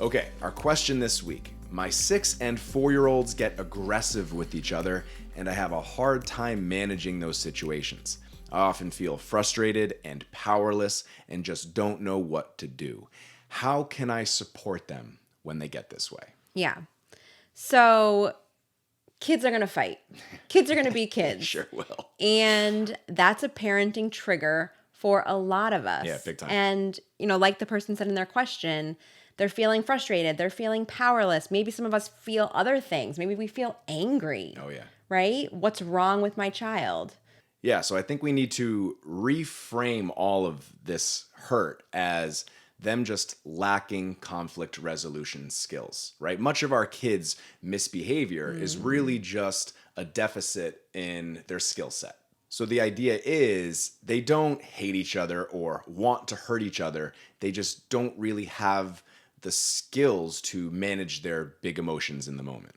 Okay, our question this week. My 6 and 4-year-olds get aggressive with each other, and I have a hard time managing those situations. I often feel frustrated and powerless and just don't know what to do. How can I support them when they get this way? Yeah. So kids are going to fight. Kids are going to be kids. Sure will. And that's a parenting trigger for a lot of us. Yeah, big time. And, like the person said in their question, they're feeling frustrated. They're feeling powerless. Maybe some of us feel other things. Maybe we feel angry. Oh, yeah. Right? What's wrong with my child? Yeah, so I think we need to reframe all of this hurt as them just lacking conflict resolution skills, right? Much of our kids' misbehavior is really just a deficit in their skill set. So the idea is they don't hate each other or want to hurt each other. They just don't really have the skills to manage their big emotions in the moment.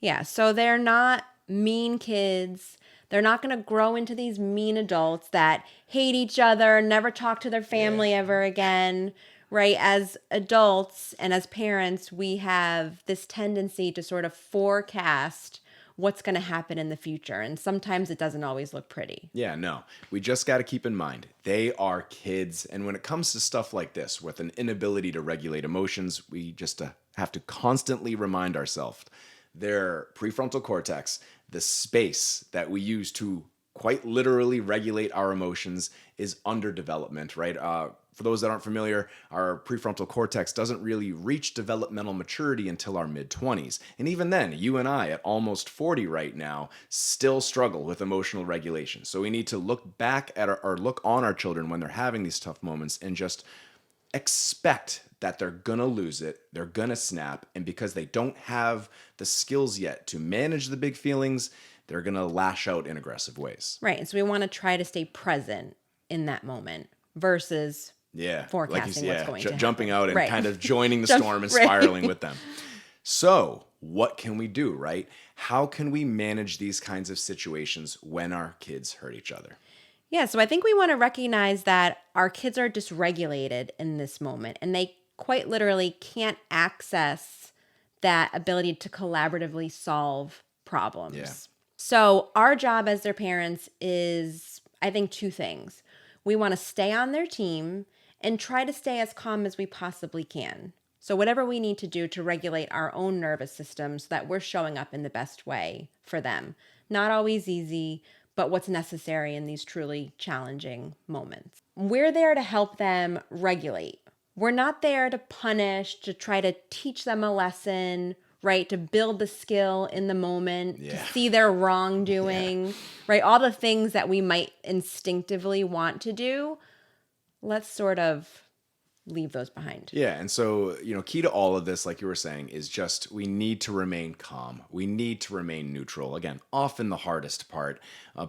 Yeah, so they're not mean kids. They're not going to grow into these mean adults that hate each other, never talk to their family ever again, right? As adults and as parents, we have this tendency to sort of forecast what's going to happen in the future. And sometimes it doesn't always look pretty. Yeah, no. We just got to keep in mind, they are kids. And when it comes to stuff like this, with an inability to regulate emotions, we just have to constantly remind ourselves their prefrontal cortex, the space that we use to quite literally regulate our emotions, is under development, right? For those that aren't familiar, our prefrontal cortex doesn't really reach developmental maturity until our mid-20s. And even then, you and I, at almost 40 right now, still struggle with emotional regulation. So we need to look back at or look on our children when they're having these tough moments and just expect that they're gonna lose it, they're gonna snap, and because they don't have the skills yet to manage the big feelings, they're gonna lash out in aggressive ways. Right. And so we want to try to stay present in that moment versus forecasting what's going to happen. Jumping out and Right. kind of joining the storm and spiraling with them. So, what can we do, right? How can we manage these kinds of situations when our kids hurt each other? Yeah, so I think we want to recognize that our kids are dysregulated in this moment, and they quite literally can't access that ability to collaboratively solve problems. Yeah. So our job as their parents is, I think, two things. We want to stay on their team and try to stay as calm as we possibly can. So whatever we need to do to regulate our own nervous system so that we're showing up in the best way for them. Not always easy, but what's necessary in these truly challenging moments. We're there to help them regulate. We're not there to punish, to try to teach them a lesson, right? To build the skill in the moment, to see their wrongdoing, right? All the things that we might instinctively want to do, let's sort of leave those behind. Yeah, and so, key to all of this, like you were saying, is just we need to remain calm. We need to remain neutral. Again, often the hardest part.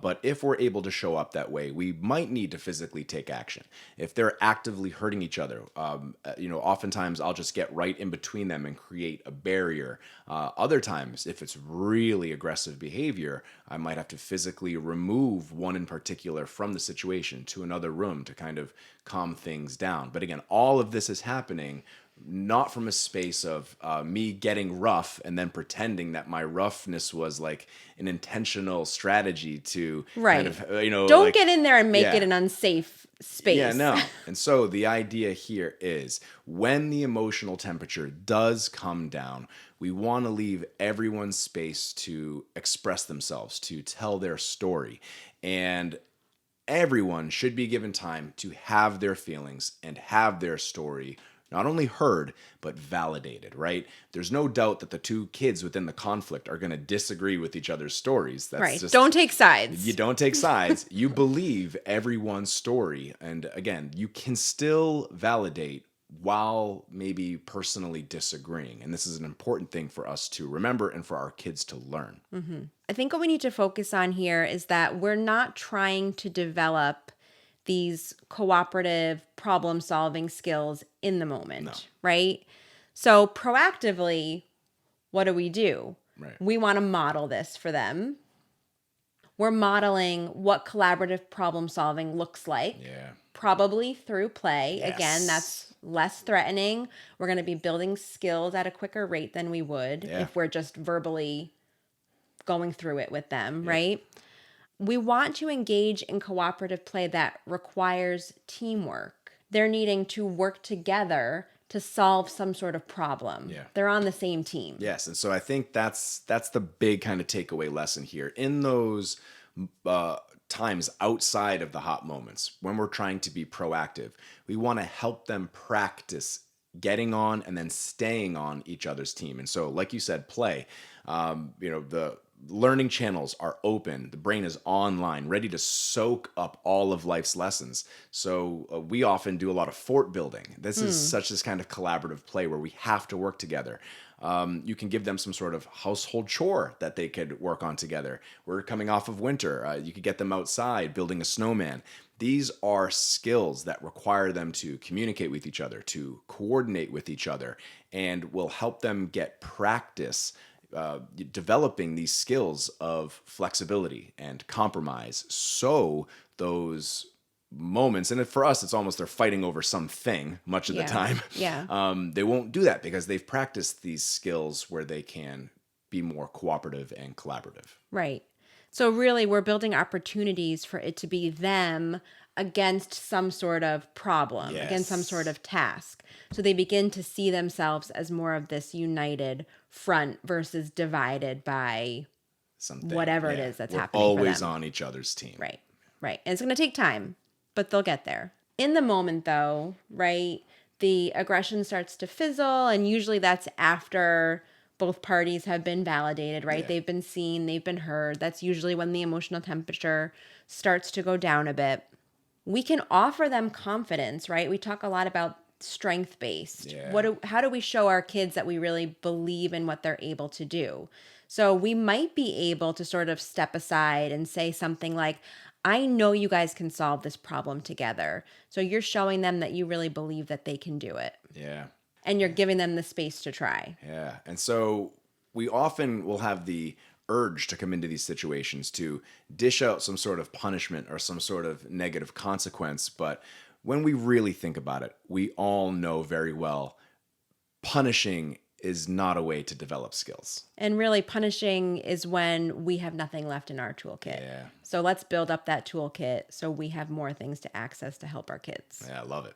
But if we're able to show up that way, we might need to physically take action. If they're actively hurting each other, oftentimes I'll just get right in between them and create a barrier. Other times, if it's really aggressive behavior, I might have to physically remove one in particular from the situation to another room to kind of calm things down. But again, all of this is happening not from a space of me getting rough and then pretending that my roughness was like an intentional strategy to kind of, Don't get in there and make it an unsafe space. Yeah, no. And so the idea here is when the emotional temperature does come down, we want to leave everyone space to express themselves, to tell their story. And everyone should be given time to have their feelings and have their story not only heard, but validated, right? There's no doubt that the two kids within the conflict are going to disagree with each other's stories. That's right. Just, don't take sides. You don't take sides. You believe everyone's story. And again, you can still validate while maybe personally disagreeing. And this is an important thing for us to remember and for our kids to learn. Mm-hmm. I think what we need to focus on here is that we're not trying to develop these cooperative problem-solving skills in the moment, right? So proactively, what do? Right. We want to model this for them. We're modeling what collaborative problem-solving looks like. Yeah. Probably through play. Yes. Again, that's less threatening. We're going to be building skills at a quicker rate than we would Yeah. if we're just verbally going through it with them, Yep. right? We want to engage in cooperative play that requires teamwork. They're needing to work together to solve some sort of problem. Yeah. They're on the same team. Yes, and so I think that's the big kind of takeaway lesson here. In those times outside of the hot moments, when we're trying to be proactive, we want to help them practice getting on and then staying on each other's team. And so, like you said, play. The learning channels are open. The brain is online, ready to soak up all of life's lessons. So we often do a lot of fort building. This is such this kind of collaborative play where we have to work together. You can give them some sort of household chore that they could work on together. We're coming off of winter. You could get them outside building a snowman. These are skills that require them to communicate with each other, to coordinate with each other, and will help them get practice developing these skills of flexibility and compromise. So those moments, and for us, it's almost they're fighting over something much of the time. Yeah. They won't do that because they've practiced these skills where they can be more cooperative and collaborative. Right. So really, we're building opportunities for it to be them against some sort of problem, against some sort of task. So they begin to see themselves as more of this united front versus divided by Something. whatever it is that's We're happening for always them. on each other's team. Right. Right. And it's going to take time, but they'll get there. In the moment, though, right, the aggression starts to fizzle, and usually that's after both parties have been validated, right? Yeah. They've been seen, they've been heard. That's usually when the emotional temperature starts to go down a bit. We can offer them confidence, right? We talk a lot about strength based. Yeah. How do we show our kids that we really believe in what they're able to do? So we might be able to sort of step aside and say something like, I know you guys can solve this problem together. So you're showing them that you really believe that they can do it. Yeah. And you're giving them the space to try. Yeah. And so we often will have the urge to come into these situations to dish out some sort of punishment or some sort of negative consequence. But when we really think about it, we all know very well punishing is not a way to develop skills. And really, punishing is when we have nothing left in our toolkit. Yeah. So let's build up that toolkit so we have more things to access to help our kids. Yeah, I love it.